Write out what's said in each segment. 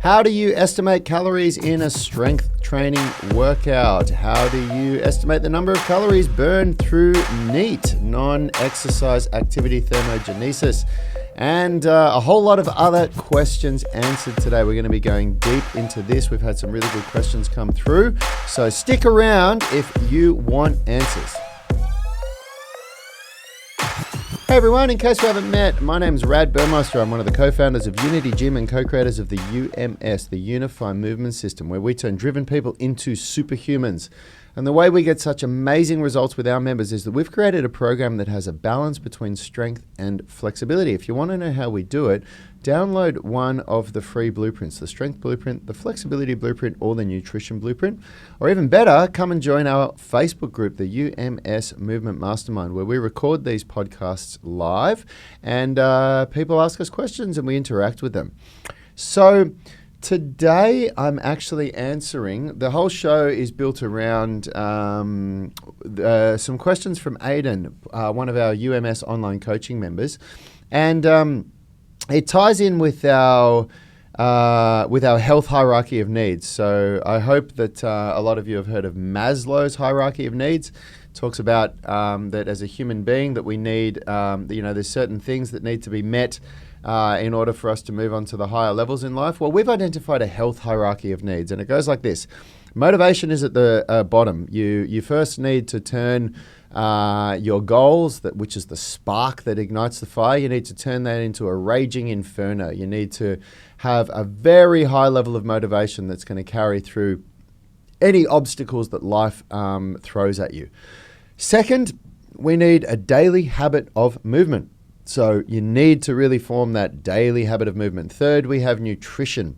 How do you estimate calories in a strength training workout? How do you estimate the number of calories burned through NEAT, non-exercise activity thermogenesis? And a whole lot of other questions answered today. We're going to be going deep into this. We've had some really good questions come through. So stick around if you want answers. Hey everyone, in case we haven't met, my name is Rad Burmeister. I'm one of the co-founders of Unity Gym and co-creators of the UMS, the Unified Movement System, where we turn driven people into superhumans. And the way we get such amazing results with our members is that we've created a program that has a balance between strength and flexibility. If you want to know how we do it, download one of the free blueprints, the strength blueprint, the flexibility blueprint, or the nutrition blueprint. Or even better, come and join our Facebook group, the UMS Movement Mastermind, where we record these podcasts live and people ask us questions and we interact with them. So today, I'm actually answering, the whole show is built around some questions from Aidan, one of our UMS online coaching members. And it ties in with our health hierarchy of needs. So I hope that a lot of you have heard of Maslow's hierarchy of needs. It talks about that as a human being that we need, there's certain things that need to be met in order for us to move on to the higher levels in life. Well, we've identified a health hierarchy of needs, and it goes like this. Motivation is at the bottom. You first need to turn your goals, which is the spark that ignites the fire, you need to turn that into a raging inferno. You need to have a very high level of motivation that's going to carry through any obstacles that life throws at you. Second, we need a daily habit of movement. So you need to really form that daily habit of movement. Third, we have nutrition.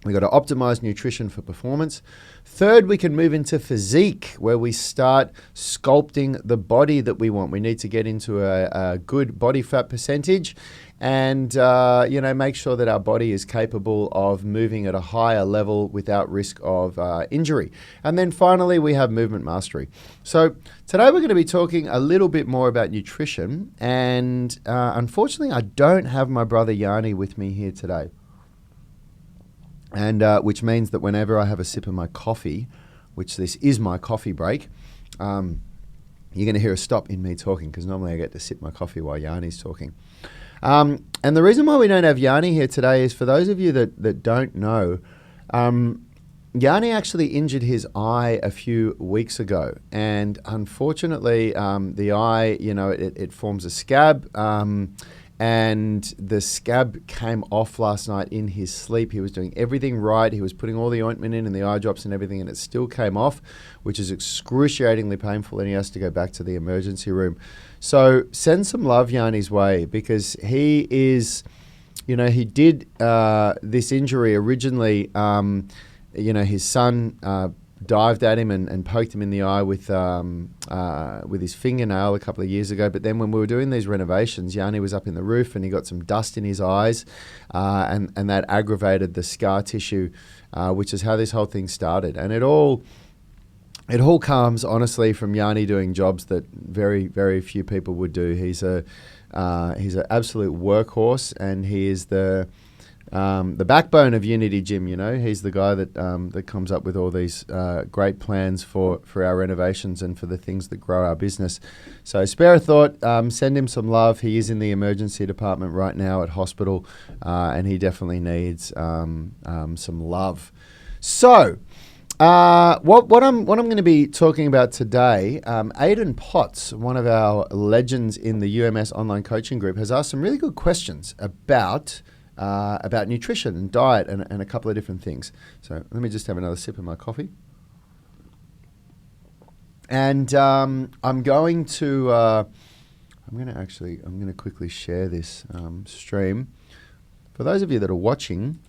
We've got to optimize nutrition for performance. Third, we can move into physique, where we start sculpting the body that we want. We need to get into a good body fat percentage and make sure that our body is capable of moving at a higher level without risk of injury. And then finally, we have movement mastery. So today we're going to be talking a little bit more about nutrition. And unfortunately, I don't have my brother Yanni with me here today. And which means that whenever I have a sip of my coffee, which this is my coffee break, you're going to hear a stop in me talking, because normally I get to sip my coffee while Yanni's talking. And the reason why we don't have Yanni here today is, for those of you that don't know, Yanni actually injured his eye a few weeks ago. And unfortunately, the eye, it forms a scab. And the scab came off last night in his sleep. He was doing everything right. He was putting all the ointment in and the eye drops and everything, and it still came off, which is excruciatingly painful, and he has to go back to the emergency room. So send some love Yanni's way, because he is, he did this injury originally. His son dived at him and poked him in the eye with his fingernail a couple of years ago. But then when we were doing these renovations, Yanni was up in the roof and he got some dust in his eyes, and that aggravated the scar tissue, which is how this whole thing started. And it all comes, honestly, from Yanni doing jobs that very, very few people would do. He's an absolute workhorse, and he is the backbone of Unity Gym. He's the guy that comes up with all these great plans for our renovations and for the things that grow our business. So spare a thought, send him some love. He is in the emergency department right now at hospital, and he definitely needs some love. So what I'm going to be talking about today, Aidan Potts, one of our legends in the UMS online coaching group, has asked some really good questions about nutrition and diet and a couple of different things. So let me just have another sip of my coffee. And I'm going to quickly share this stream. For those of you that are watching,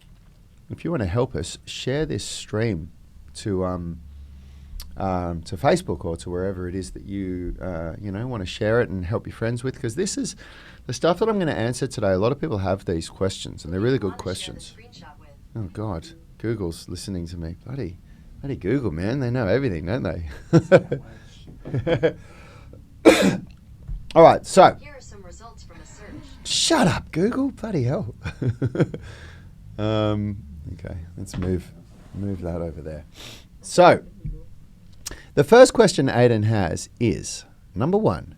if you want to help us, share this stream to Facebook or to wherever it is that you want to share it and help your friends with, because this is the stuff that I'm going to answer today. A lot of people have these questions, and they're really good questions. Oh God, Google's listening to me. Bloody Google, man. They know everything, don't they? All right, so. Here are some results from a search. Shut up, Google. Bloody hell. Okay, let's move that over there. So, the first question Aidan has is, number one,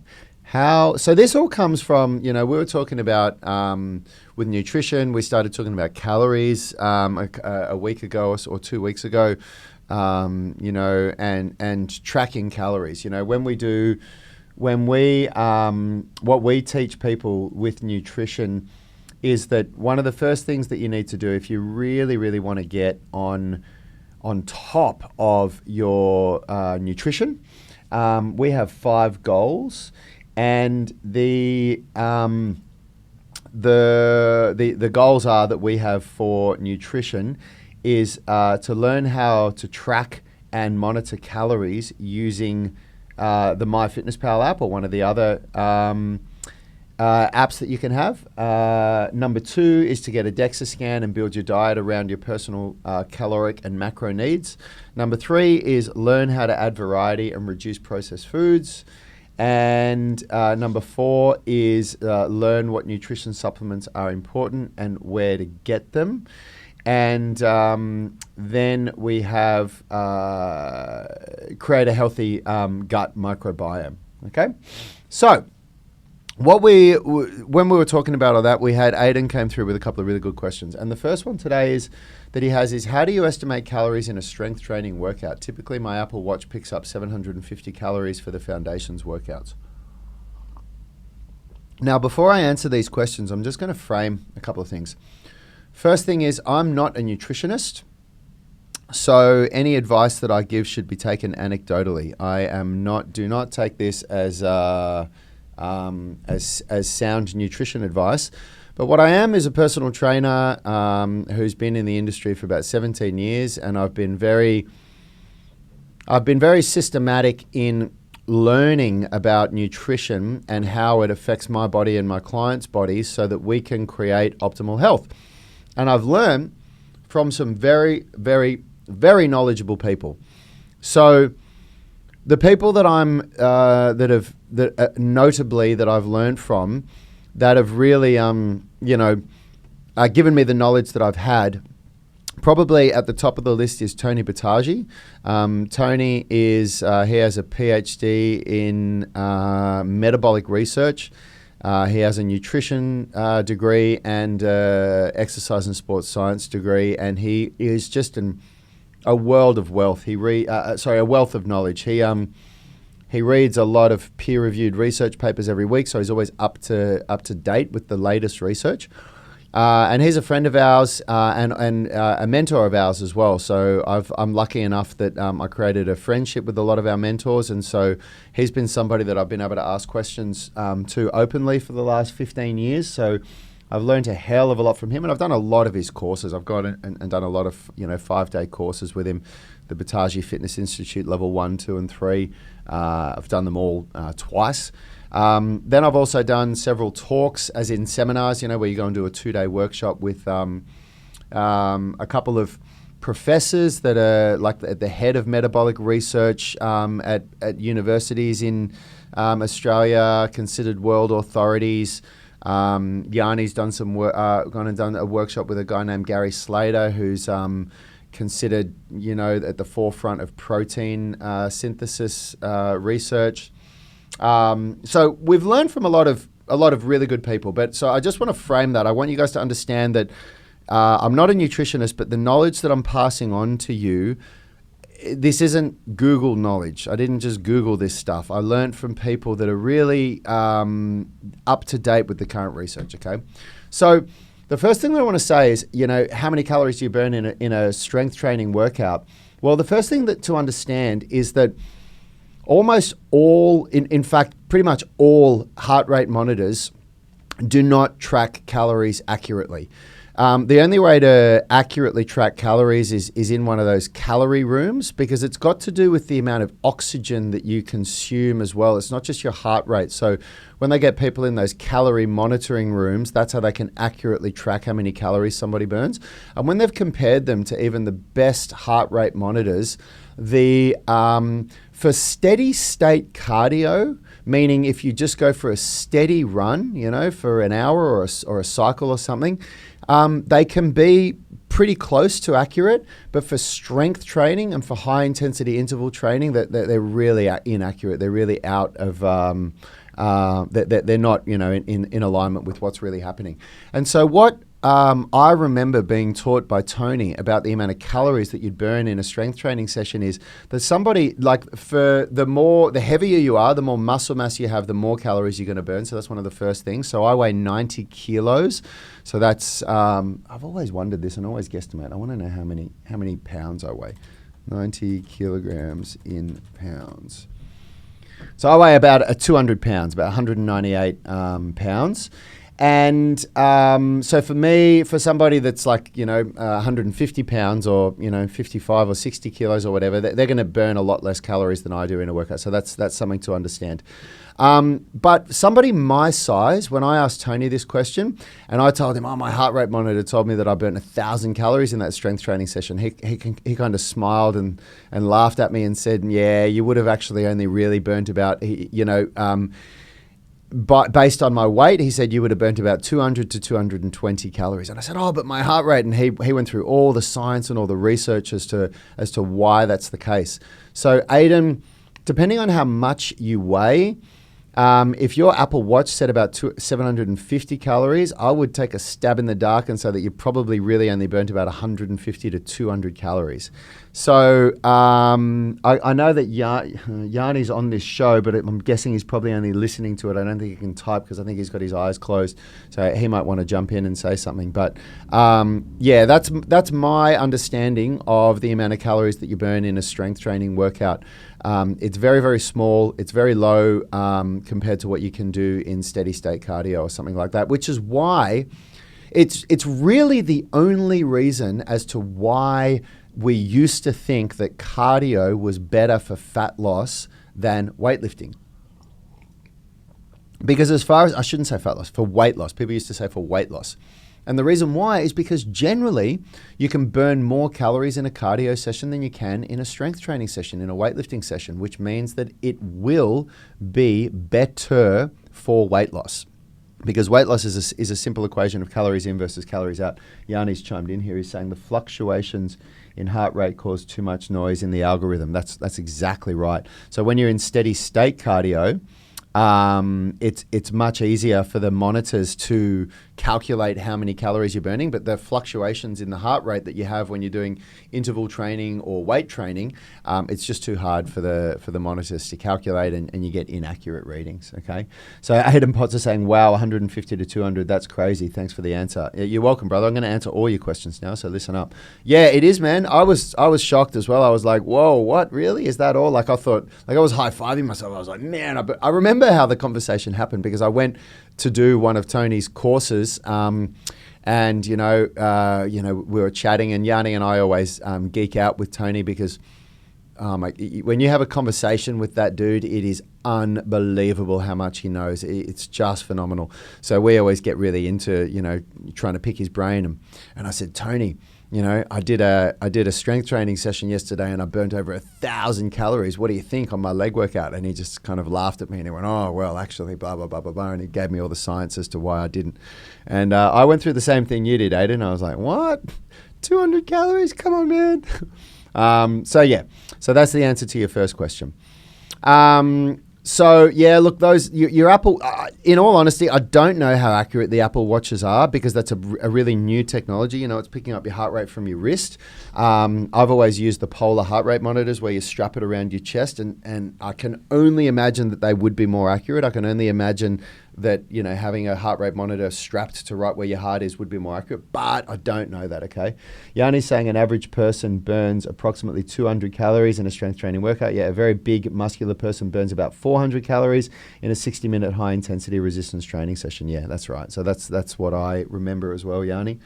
so this all comes from, we were talking about, with nutrition, we started talking about calories a week ago or 2 weeks ago, and tracking calories. What we teach people with nutrition is that one of the first things that you need to do if you really, really want to get on top of your nutrition, we have 5 goals, and the goals are that we have for nutrition is to learn how to track and monitor calories using the MyFitnessPal app or one of the other apps that you can have. Number 2 is to get a DEXA scan and build your diet around your personal caloric and macro needs. Number 3 is learn how to add variety and reduce processed foods. And number 4 is learn what nutrition supplements are important and where to get them. And then we have create a healthy gut microbiome. Okay, so when we were talking about all that, we had Aidan came through with a couple of really good questions. And the first one today is how do you estimate calories in a strength training workout? Typically, my Apple Watch picks up 750 calories for the foundations workouts. Now, before I answer these questions, I'm just going to frame a couple of things. First thing is, I'm not a nutritionist, so any advice that I give should be taken anecdotally. Do not take this as sound nutrition advice. But what I am is a personal trainer who's been in the industry for about 17 years, and I've been very systematic in learning about nutrition and how it affects my body and my clients' bodies so that we can create optimal health. And I've learned from some very, very, very knowledgeable people. So the people that notably that I've learned from, that have really, given me the knowledge that I've had. Probably at the top of the list is Tony Battaji. Tony he has a PhD in metabolic research. He has a nutrition degree and exercise and sports science degree, and he is just a world of wealth. A wealth of knowledge. He reads a lot of peer-reviewed research papers every week, so he's always up to date with the latest research. And he's a friend of ours and a mentor of ours as well. So I'm lucky enough that I created a friendship with a lot of our mentors, and so he's been somebody that I've been able to ask questions to openly for the last 15 years. So I've learned a hell of a lot from him, and I've done a lot of his courses. I've gone and done a lot of 5-day courses with him, the Battaji Fitness Institute level 1, 2, and 3. I've done them all twice. Then I've also done several talks, as in seminars, where you go and do a 2-day workshop with a couple of professors that are like at the head of metabolic research at universities in Australia, considered world authorities. Yanni's done gone and done a workshop with a guy named Gary Slater, who's considered, at the forefront of protein synthesis research. So we've learned from a lot of really good people, but so I just want to frame that. I want you guys to understand that I'm not a nutritionist, but the knowledge that I'm passing on to you, this isn't Google knowledge. I didn't just Google this stuff. I learned from people that are really up to date with the current research. Okay, so the first thing that I want to say is, how many calories do you burn in a strength training workout? Well, the first thing to understand is that almost all, in fact, pretty much all heart rate monitors do not track calories accurately. The only way to accurately track calories is in one of those calorie rooms, because it's got to do with the amount of oxygen that you consume as well. It's not just your heart rate. So when they get people in those calorie monitoring rooms, that's how they can accurately track how many calories somebody burns. And when they've compared them to even the best heart rate monitors, for steady state cardio, meaning if you just go for a steady run, for an hour or a cycle or something, they can be pretty close to accurate, but for strength training and for high intensity interval training, they're really inaccurate. They're really out of, they're not, in alignment with what's really happening. And so what I remember being taught by Tony about the amount of calories that you'd burn in a strength training session is that somebody, like, for the heavier you are, the more muscle mass you have, the more calories you're going to burn. So that's one of the first things. So I weigh 90 kilos. So that's, I've always wondered this and always guesstimate. I want to know how many pounds I weigh. 90 kilograms in pounds. So I weigh about 200 pounds, about 198 pounds. And so for me, for somebody that's like, 150 pounds or, 55 or 60 kilos or whatever, they're going to burn a lot less calories than I do in a workout. So that's something to understand. But somebody my size, when I asked Tony this question and I told him, my heart rate monitor told me that I burnt 1,000 calories in that strength training session, he kind of smiled and laughed at me and said, yeah, you would have actually only really burnt about, but based on my weight, he said you would have burnt about 200 to 220 calories. And I said, but my heart rate. And he went through all the science and all the research as to why that's the case. So Aiden, depending on how much you weigh, if your Apple Watch said about 750 calories, I would take a stab in the dark and say that you probably really only burnt about 150 to 200 calories. So I know that Yanni's on this show, but I'm guessing he's probably only listening to it. I don't think he can type because I think he's got his eyes closed. So he might want to jump in and say something. But that's my understanding of the amount of calories that you burn in a strength training workout. It's very, very small. It's very low compared to what you can do in steady state cardio or something like that, which is why it's really the only reason as to why we used to think that cardio was better for fat loss than weightlifting. Because I shouldn't say fat loss, for weight loss. People used to say for weight loss. And the reason why is because generally you can burn more calories in a cardio session than you can in a strength training session, in a weightlifting session, which means that it will be better for weight loss. Because weight loss is a simple equation of calories in versus calories out. Yanni's chimed in here. He's saying the fluctuations in heart rate cause too much noise in the algorithm. That's exactly right. So when you're in steady state cardio, it's much easier for the monitors to calculate how many calories you're burning, but the fluctuations in the heart rate that you have when you're doing interval training or weight training, it's just too hard for the monitors to calculate, and you get inaccurate readings. Okay, so Hayden Potts is saying, wow, 150 to 200, that's crazy. Thanks for the answer. You're welcome, brother. I'm going to answer all your questions now, so listen up. Yeah, it is, man. I was shocked as well. I was like, whoa, what, really? Is that all? Like, I thought, like, I was high-fiving myself. I was like, man, I remember how the conversation happened because I went to do one of Tony's courses, and we were chatting, and Yanni and I always geek out with Tony because when you have a conversation with that dude, it is unbelievable how much he knows. It's just phenomenal. So we always get really into trying to pick his brain, and I said, Tony, I did a strength training session yesterday and I burnt over 1,000 calories. What do you think on my leg workout? And he just kind of laughed at me and he went, oh, well, actually, blah, blah, blah, blah, blah. And he gave me all the science as to why I didn't. And I went through the same thing you did, Aiden. I was like, what? 200 calories? Come on, man. So that's the answer to your first question. So yeah, look, your Apple, in all honesty, I don't know how accurate the Apple Watches are because that's a really new technology. It's picking up your heart rate from your wrist. I've always used the polar heart rate monitors where you strap it around your chest, and I can only imagine that they would be more accurate. I can only imagine that, having a heart rate monitor strapped to right where your heart is would be more accurate, but I don't know that, okay? Yanni's saying an average person burns approximately 200 calories in a strength training workout. Yeah, a very big muscular person burns about 400 calories in a 60-minute high-intensity resistance training session. Yeah, that's right. So that's what I remember as well, Yanni.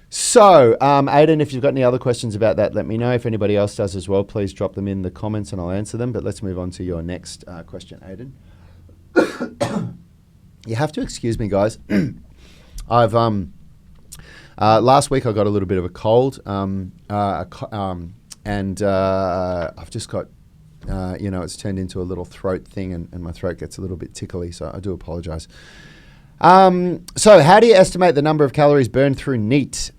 So, Aiden, if you've got any other questions about that, let me know. If anybody else does as well, please drop them in the comments and I'll answer them. But let's move on to your next question, Aiden. You have to excuse me, guys. I've last week I got a little bit of a cold, and I've just got, it's turned into a little throat thing, and my throat gets a little bit tickly, so I do apologize. So how do you estimate the number of calories burned through NEAT?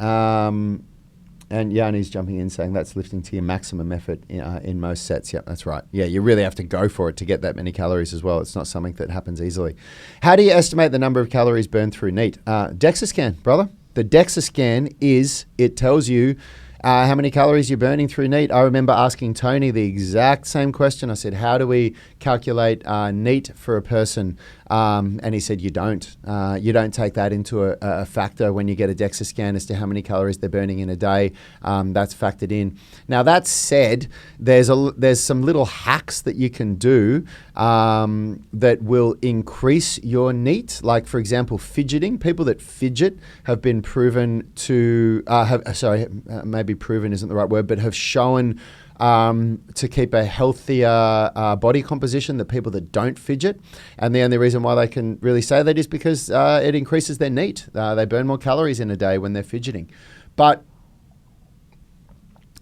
And Yanni's jumping in saying that's lifting to your maximum effort in most sets. Yep, that's right. Yeah, you really have to go for it to get that many calories as well. It's not something that happens easily. How do you estimate the number of calories burned through NEAT? DEXA scan, brother. The DEXA scan it tells you how many calories you're burning through NEAT. I remember asking Tony the exact same question. I said, how do we calculate NEAT for a person? And he said, you don't. You don't take that into a factor when you get a DEXA scan as to how many calories they're burning in a day. That's factored in. Now, that said, there's some little hacks that you can do that will increase your NEAT. Like, for example, fidgeting. People that fidget have been proven to, maybe proven isn't the right word, but have shown to keep a healthier body composition than people that don't fidget. And the only reason why they can really say that is because it increases their NEAT. They burn more calories in a day when they're fidgeting. But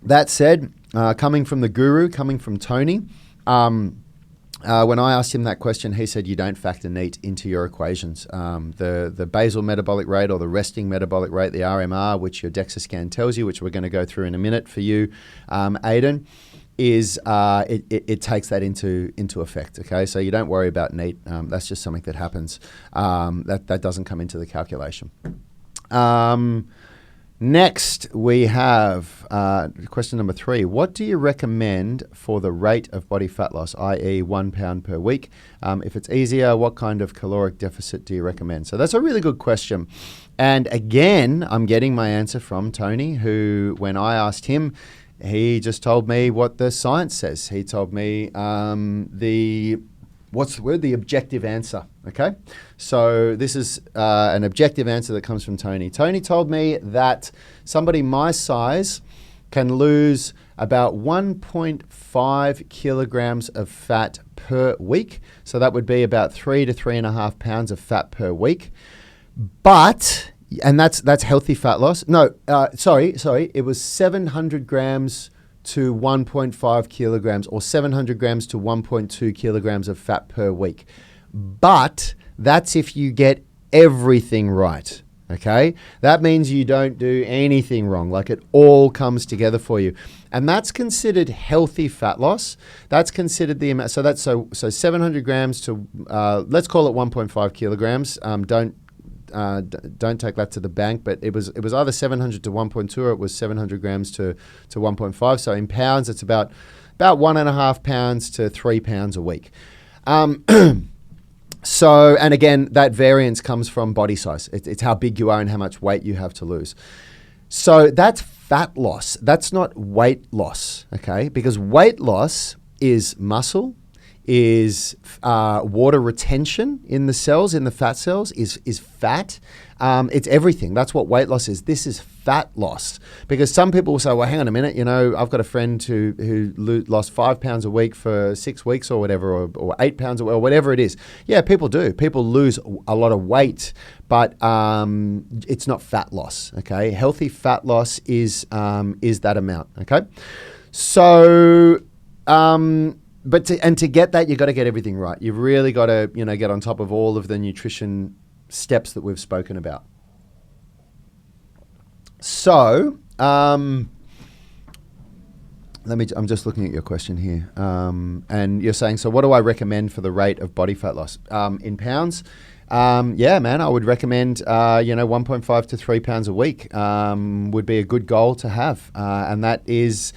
that said, coming from the guru, coming from Tony, when I asked him that question, he said you don't factor NEAT into your equations. The basal metabolic rate or the resting metabolic rate, the RMR, which your DEXA scan tells you, which we're going to go through in a minute for you, Aidan, is it takes that into effect. Okay, so you don't worry about NEAT. That's just something that happens. That doesn't come into the calculation. Next, we have question number 3. What do you recommend for the rate of body fat loss, i.e. 1 pound per week? If it's easier, what kind of caloric deficit do you recommend? So that's a really good question. And again, I'm getting my answer from Tony, who, when I asked him, he just told me what the science says. He told me the objective answer, okay? So this is an objective answer that comes from Tony. Tony told me that somebody my size can lose about 1.5 kilograms of fat per week. So that would be about 3 to 3.5 pounds of fat per week. But, and that's healthy fat loss. No, sorry, it was 700 grams to 1.5 kilograms or 700 grams to 1.2 kilograms of fat per week. But that's if you get everything right, okay? That means you don't do anything wrong, like it all comes together for you. And that's considered healthy fat loss. That's considered the amount, so 700 grams to, let's call it 1.5 kilograms. Don't take that to the bank, but it was either 700 to 1.2 or it was 700 grams to 1.5. So in pounds, it's about 1.5 pounds to 3 pounds a week. So, and again, that variance comes from body size. It's how big you are and how much weight you have to lose. So that's fat loss. That's not weight loss, okay? Because weight loss is muscle, is water retention in the cells, in the fat cells, is fat. It's everything. That's what weight loss is. This is fat loss. Because some people will say, well, hang on a minute, I've got a friend who lost 5 pounds a week for 6 weeks or whatever, or 8 pounds or whatever it is. Yeah, people do. People lose a lot of weight, but it's not fat loss, okay? Healthy fat loss is that amount, okay? So, But to get that, you've got to get everything right. You've really got to, get on top of all of the nutrition steps that we've spoken about. So, I'm just looking at your question here. And you're saying, so what do I recommend for the rate of body fat loss? In pounds? Yeah, man, I would recommend, 1.5 to 3 pounds a week would be a good goal to have. And that is...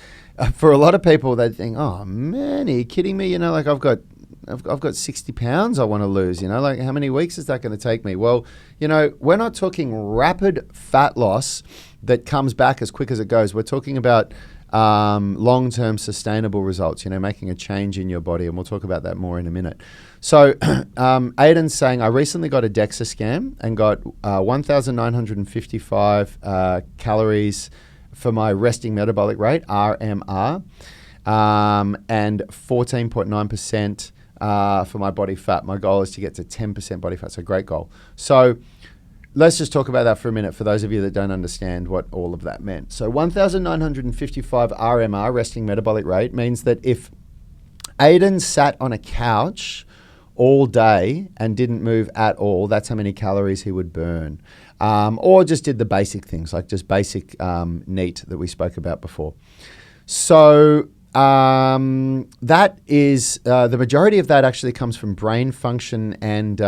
for a lot of people, they think, oh man, are you kidding me? I've got 60 pounds I want to lose, like how many weeks is that going to take me? Well, we're not talking rapid fat loss that comes back as quick as it goes. We're talking about long-term sustainable results, making a change in your body. And we'll talk about that more in a minute. So Aidan's saying, I recently got a DEXA scan and got 1,955 calories for my resting metabolic rate, RMR, and 14.9% for my body fat. My goal is to get to 10% body fat, so great goal. So let's just talk about that for a minute for those of you that don't understand what all of that meant. So 1,955 RMR, resting metabolic rate, means that if Aidan sat on a couch all day and didn't move at all, that's how many calories he would burn. or just did the basic things like just basic NEAT that we spoke about before. So that is the majority of that actually comes from brain function and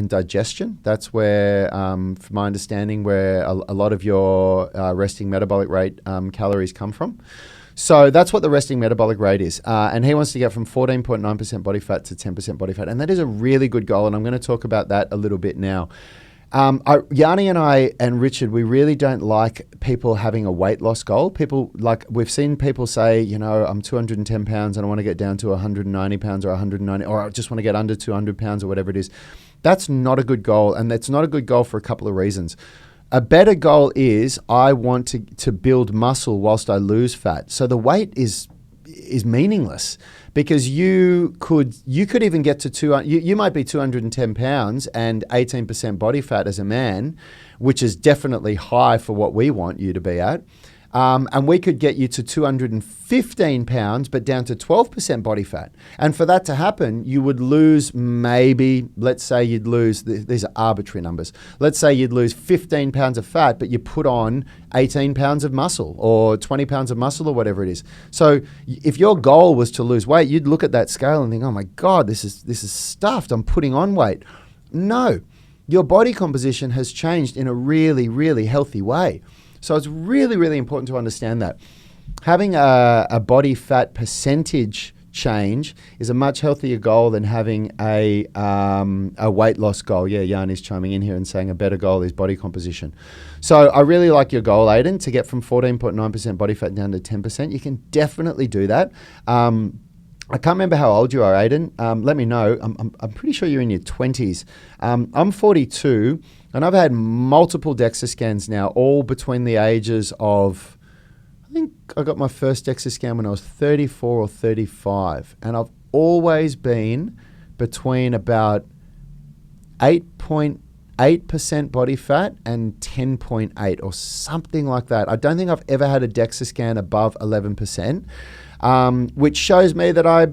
digestion. That's where, from my understanding, where a lot of your resting metabolic rate calories come from. So that's what the resting metabolic rate is. And he wants to get from 14.9% body fat to 10% body fat. And that is a really good goal. And I'm going to talk about that a little bit now. Yanni and I and Richard, we really don't like people having a weight loss goal. People, like, we've seen people say, you know, I'm 210 pounds and I want to get down to 190 pounds or 190, or I just want to get under 200 pounds or whatever it is. That's not a good goal. And that's not a good goal for a couple of reasons. A better goal is I want to build muscle whilst I lose fat. So the weight is meaningless, because you could even get to you might be 210 pounds and 18% body fat as a man, which is definitely high for what we want you to be at. And we could get you to 215 pounds, but down to 12% body fat. And for that to happen, you would lose maybe, let's say you'd lose, these are arbitrary numbers. Let's say you'd lose 15 pounds of fat, but you put on 18 pounds of muscle or 20 pounds of muscle or whatever it is. So if your goal was to lose weight, you'd look at that scale and think, oh my God, this is stuffed. I'm putting on weight. No, your body composition has changed in a really, really healthy way. So it's really, really important to understand that. Having a body fat percentage change is a much healthier goal than having a weight loss goal. Yeah, Jan is chiming in here and saying a better goal is body composition. So I really like your goal, Aiden, to get from 14.9% body fat down to 10%. You can definitely do that. I can't remember how old you are, Aiden. Let me know. I'm pretty sure you're in your 20s. I'm 42. And I've had multiple DEXA scans now, all between the ages of, I think I got my first DEXA scan when I was 34 or 35. And I've always been between about 8.8% body fat and 10.8 or something like that. I don't think I've ever had a DEXA scan above 11%. Which shows me that I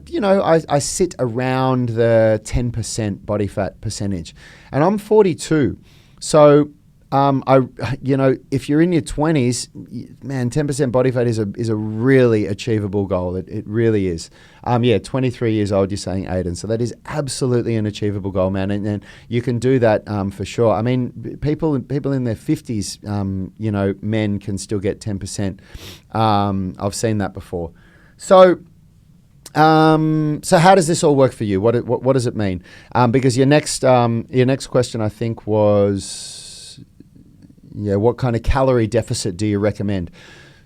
sit around the 10% body fat percentage. And I'm 42. So, if you're in your 20s, man, 10% body fat is a really achievable goal. It really is. 23 years old, you're saying, Aiden. So that is absolutely an achievable goal, man. And you can do that for sure. I mean, people in their 50s, men can still get 10%. I've seen that before. So how does this all work for you? What does it mean? Because your next question, I think, was, what kind of calorie deficit do you recommend?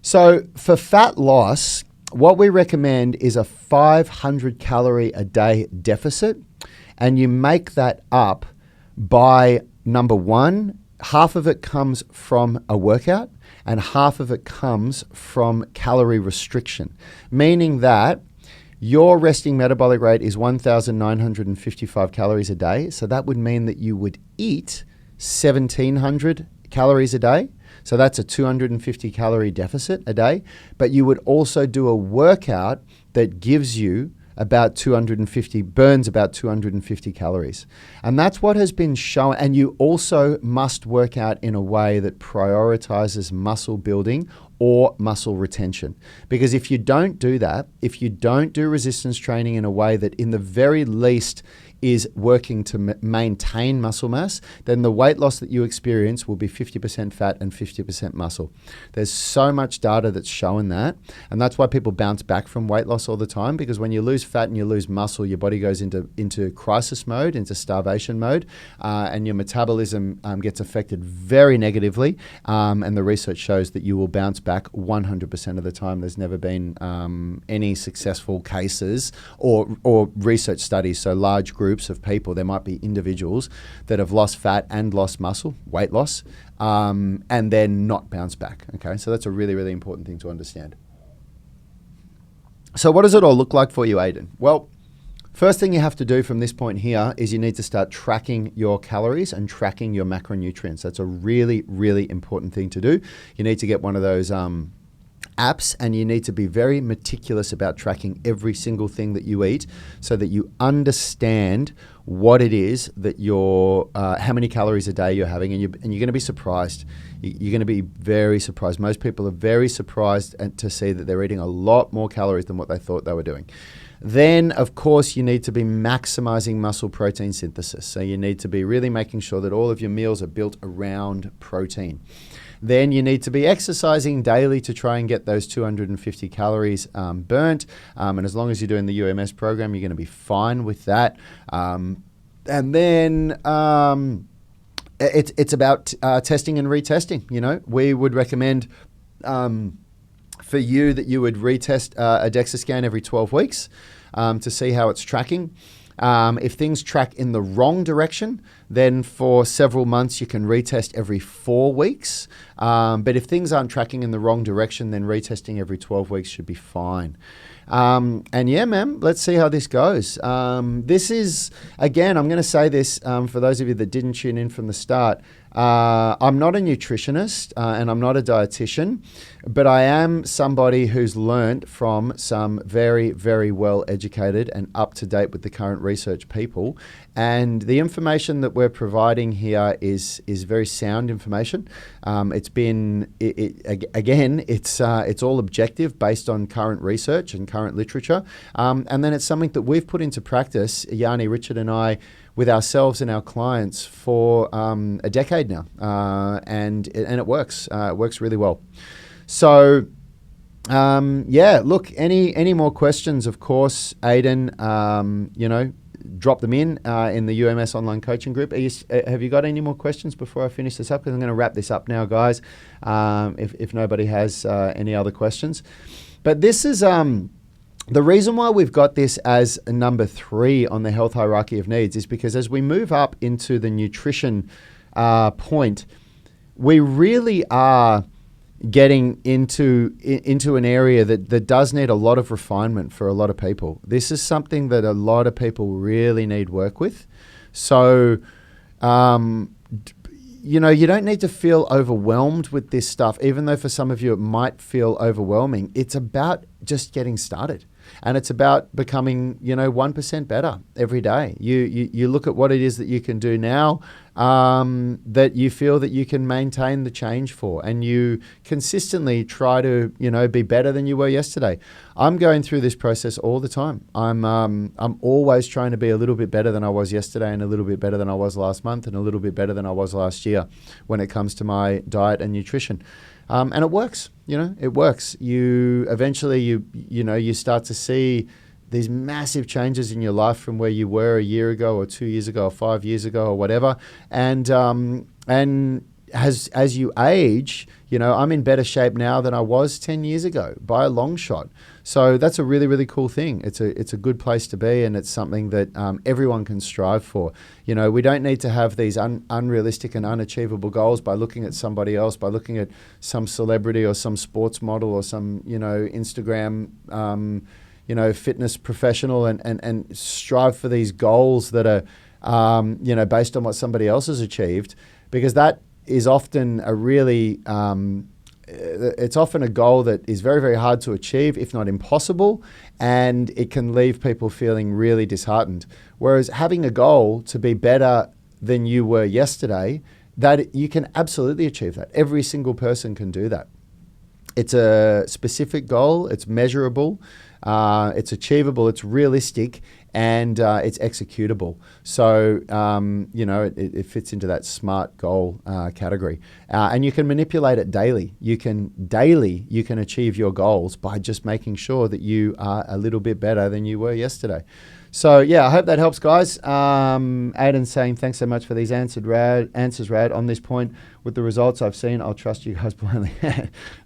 So for fat loss, what we recommend is a 500 calorie a day deficit, and you make that up by, number one, half of it comes from a workout and half of it comes from calorie restriction, meaning that your resting metabolic rate is 1,955 calories a day. So that would mean that you would eat 1,700 calories a day. So that's a 250 calorie deficit a day. But you would also do a workout that gives you burns about 250 calories. And that's what has been shown. And you also must work out in a way that prioritizes muscle building or muscle retention. Because if you don't do that, if you don't do resistance training in a way that in the very least is working to maintain muscle mass, then the weight loss that you experience will be 50% fat and 50% muscle. There's so much data that's showing that, and that's why people bounce back from weight loss all the time, because when you lose fat and you lose muscle, your body goes into crisis mode, into starvation mode, and your metabolism gets affected very negatively, and the research shows that you will bounce back 100% of the time. There's never been any successful cases or research studies, so large groups of people. There might be individuals that have lost fat and lost muscle, weight loss, and then not bounce back. Okay, so that's a really, really important thing to understand. So what does it all look like for you, Aiden? Well, first thing you have to do from this point here is you need to start tracking your calories and tracking your macronutrients. That's a really, really important thing to do. You need to get one of those apps, and you need to be very meticulous about tracking every single thing that you eat so that you understand what it is that how many calories a day you're having, and you're going to be surprised. You're going to be very surprised. Most people are very surprised to see that they're eating a lot more calories than what they thought they were doing. Then, of course, you need to be maximizing muscle protein synthesis. So you need to be really making sure that all of your meals are built around protein. Then you need to be exercising daily to try and get those 250 calories burnt. And as long as you're doing the UMS program, you're going to be fine with that. And then it's about testing and retesting. We would recommend for you that you would retest a DEXA scan every 12 weeks to see how it's tracking. If things track in the wrong direction, then for several months you can retest every 4 weeks. But if things aren't tracking in the wrong direction, then retesting every 12 weeks should be fine. And yeah, man, let's see how this goes. This is, again, I'm going to say this for those of you that didn't tune in from the start. I'm not a nutritionist and I'm not a dietitian, but I am somebody who's learnt from some very, very well educated and up to date with the current research people. And the information that we're providing here is very sound information. It's all objective based on current research and current literature. And then it's something that we've put into practice, Yanni, Richard and I, with ourselves and our clients for a decade now, and it works. It works really well. So, look, any more questions? Of course, Aiden, drop them in the UMS online coaching group. Have you got any more questions before I finish this up? Because I'm going to wrap this up now, guys. If nobody has any other questions, but this is. The reason why we've got this as a number 3 on the health hierarchy of needs is because as we move up into the nutrition point, we really are getting into an area that does need a lot of refinement for a lot of people. This is something that a lot of people really need work with. So, you don't need to feel overwhelmed with this stuff, even though for some of you it might feel overwhelming. It's about just getting started. And it's about becoming, 1% better every day. You look at what it is that you can do now that you feel that you can maintain the change for, and you consistently try to, be better than you were yesterday. I'm going through this process all the time. I'm always trying to be a little bit better than I was yesterday, and a little bit better than I was last month, and a little bit better than I was last year when it comes to my diet and nutrition. And it works, it works. You start to see these massive changes in your life from where you were a year ago or 2 years ago or 5 years ago or whatever. And as you age, I'm in better shape now than I was 10 years ago by a long shot. So that's a really, really cool thing. It's a good place to be, and it's something that everyone can strive for. We don't need to have these unrealistic and unachievable goals by looking at somebody else, by looking at some celebrity or some sports model or some, Instagram, fitness professional and strive for these goals that are, based on what somebody else has achieved, because that is often it's often a goal that is very, very hard to achieve, if not impossible, and it can leave people feeling really disheartened. Whereas having a goal to be better than you were yesterday, that you can absolutely achieve that. Every single person can do that. It's a specific goal, it's measurable, it's achievable, it's realistic, and it's executable. So, it fits into that SMART goal category. And you can manipulate it daily. You can achieve your goals by just making sure that you are a little bit better than you were yesterday. So, yeah, I hope that helps, guys. Aiden's saying, thanks so much for these answers, Rad. On this point, with the results I've seen, I'll trust you guys blindly.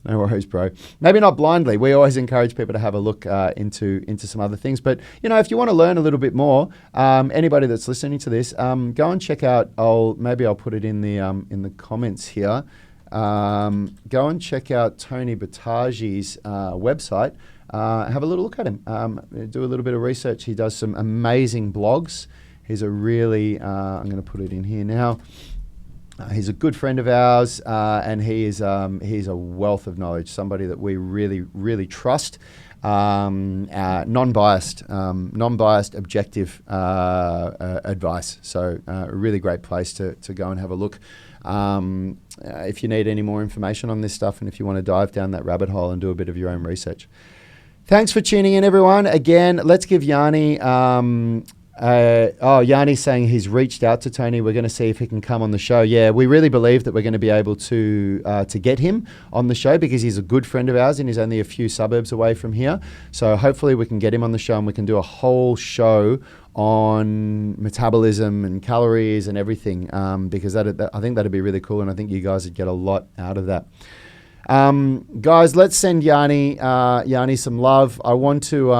No worries, bro. Maybe not blindly. We always encourage people to have a look into some other things. But, if you want to learn a little bit more, anybody that's listening to this, go and check out, maybe I'll put it in the comments here. Go and check out Tony Battagi's website. Have a little look at him. Do a little bit of research. He does some amazing blogs. He's a really, I'm going to put it in here now. He's a good friend of ours, and he's a wealth of knowledge, somebody that we really, really trust. Non-biased, objective advice. So a really great place to go and have a look. If you need any more information on this stuff and if you want to dive down that rabbit hole and do a bit of your own research. Thanks for tuning in, everyone. Again, let's give Yanni... Yanni's saying he's reached out to Tony. We're going to see if he can come on the show. Yeah, we really believe that we're going to be able to get him on the show because he's a good friend of ours and he's only a few suburbs away from here. So hopefully we can get him on the show and we can do a whole show on metabolism and calories and everything because I think that'd be really cool and I think you guys would get a lot out of that. Guys, let's send Yanni some love. I want to,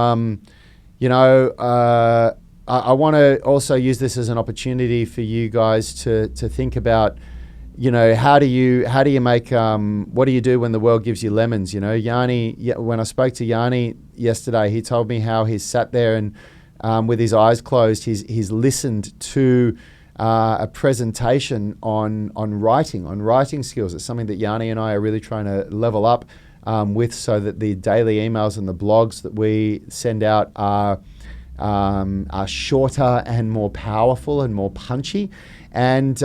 I want to also use this as an opportunity for you guys to think about, how do you make, what do you do when the world gives you lemons? Yanni, when I spoke to Yanni yesterday, he told me how he's sat there and with his eyes closed, he's listened to a presentation on writing skills. It's something that Yanni and I are really trying to level up with so that the daily emails and the blogs that we send out are shorter and more powerful and more punchy. And,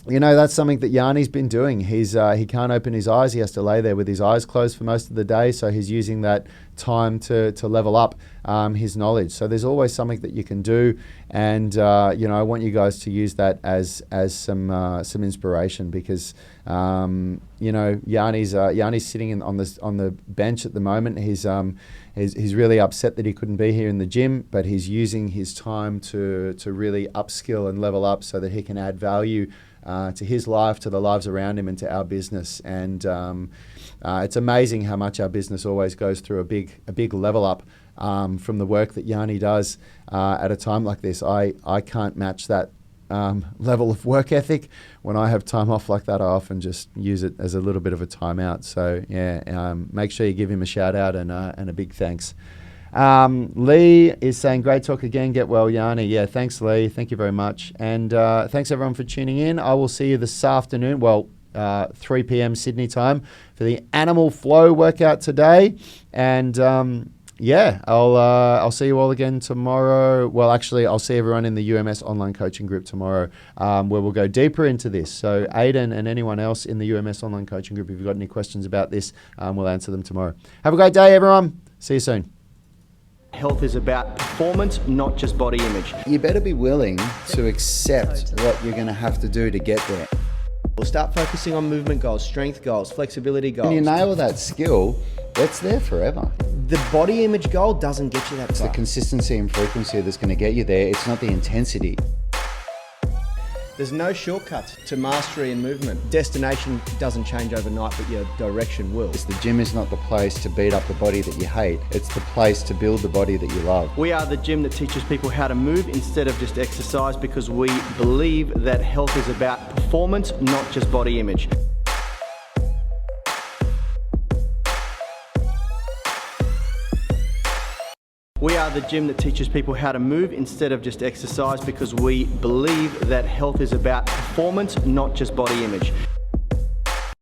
that's something that Yanni's been doing. He can't open his eyes. He has to lay there with his eyes closed for most of the day. So he's using that time to level up his knowledge. So there's always something that you can do. And, I want you guys to use that as some inspiration because, Yanni's sitting on the bench at the moment. He's really upset that he couldn't be here in the gym, but he's using his time to really upskill and level up so that he can add value to his life, to the lives around him, and to our business. And it's amazing how much our business always goes through a big level up from the work that Yanni does at a time like this. I can't match that level of work ethic. When I have time off like that, I often just use it as a little bit of a timeout. So make sure you give him a shout out and a big thanks. Lee is saying, great talk again. Get well, Yanni. Yeah, thanks, Lee. Thank you very much. And thanks, everyone, for tuning in. I will see you this afternoon, 3 p.m. Sydney time for the Animal Flow workout today. And I'll see you all again tomorrow. Well, actually, I'll see everyone in the UMS online coaching group tomorrow where we'll go deeper into this. So Aidan and anyone else in the UMS online coaching group, if you've got any questions about this, we'll answer them tomorrow. Have a great day, everyone. See you soon. Health is about performance, not just body image. You better be willing to accept what you're going to have to do to get there. We'll start focusing on movement goals, strength goals, flexibility goals. When you nail that skill, it's there forever. The body image goal doesn't get you that It's far. the consistency and frequency that's going to get you there. It's not the intensity. There's no shortcuts to mastery and movement. Destination doesn't change overnight, but your direction will. The gym is not the place to beat up the body that you hate. It's the place to build the body that you love. We are the gym that teaches people how to move instead of just exercise because we believe that health is about performance, not just body image. We are the gym that teaches people how to move instead of just exercise because we believe that health is about performance, not just body image.